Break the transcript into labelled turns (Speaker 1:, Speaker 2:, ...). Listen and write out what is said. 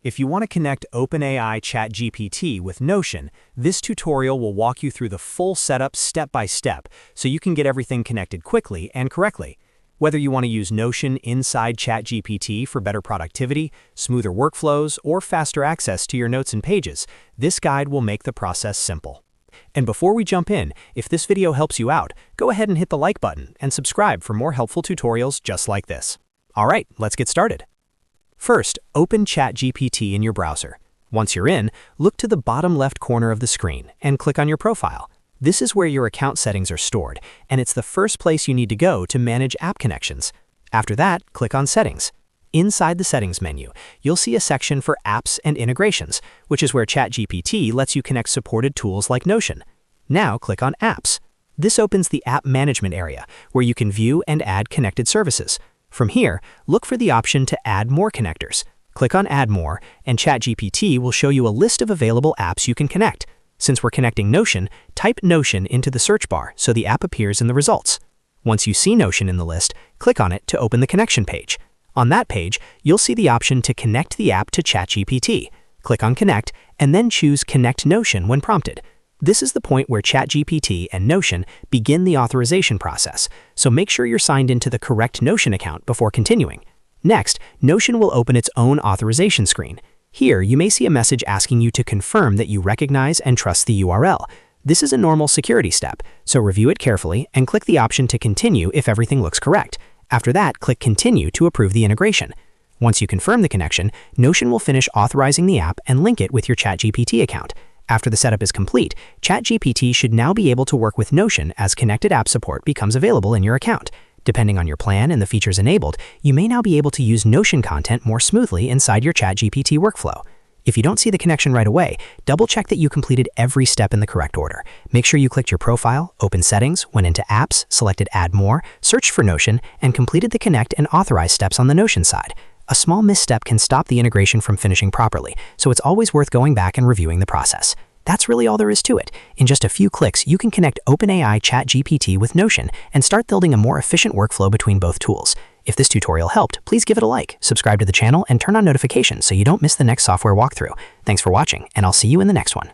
Speaker 1: If you want to connect OpenAI ChatGPT with Notion, this tutorial will walk you through the full setup step by step so you can get everything connected quickly and correctly. Whether you want to use Notion inside ChatGPT for better productivity, smoother workflows, or faster access to your notes and pages, this guide will make the process simple. And before we jump in, if this video helps you out, go ahead and hit the like button and subscribe for more helpful tutorials just like this. All right, let's get started. First, open ChatGPT in your browser. Once you're in, look to the bottom left corner of the screen and click on your profile. This is where your account settings are stored, and it's the first place you need to go to manage app connections. After that, click on Settings. Inside the Settings menu, you'll see a section for Apps and Integrations, which is where ChatGPT lets you connect supported tools like Notion. Now click on Apps. This opens the App Management area, where you can view and add connected services. From here, look for the option to add more connectors. Click on Add More, and ChatGPT will show you a list of available apps you can connect. Since we're connecting Notion, type Notion into the search bar so the app appears in the results. Once you see Notion in the list, click on it to open the connection page. On that page, you'll see the option to connect the app to ChatGPT. Click on Connect, and then choose Connect Notion when prompted. This is the point where ChatGPT and Notion begin the authorization process, so make sure you're signed into the correct Notion account before continuing. Next, Notion will open its own authorization screen. Here, you may see a message asking you to confirm that you recognize and trust the URL. This is a normal security step, so review it carefully and click the option to continue if everything looks correct. After that, click Continue to approve the integration. Once you confirm the connection, Notion will finish authorizing the app and link it with your ChatGPT account. After the setup is complete, ChatGPT should now be able to work with Notion as connected app support becomes available in your account. Depending on your plan and the features enabled, you may now be able to use Notion content more smoothly inside your ChatGPT workflow. If you don't see the connection right away, double-check that you completed every step in the correct order. Make sure you clicked your profile, opened Settings, went into Apps, selected Add More, searched for Notion, and completed the Connect and Authorize steps on the Notion side. A small misstep can stop the integration from finishing properly, so it's always worth going back and reviewing the process. That's really all there is to it. In just a few clicks, you can connect OpenAI ChatGPT with Notion and start building a more efficient workflow between both tools. If this tutorial helped, please give it a like, subscribe to the channel, and turn on notifications so you don't miss the next software walkthrough. Thanks for watching, and I'll see you in the next one.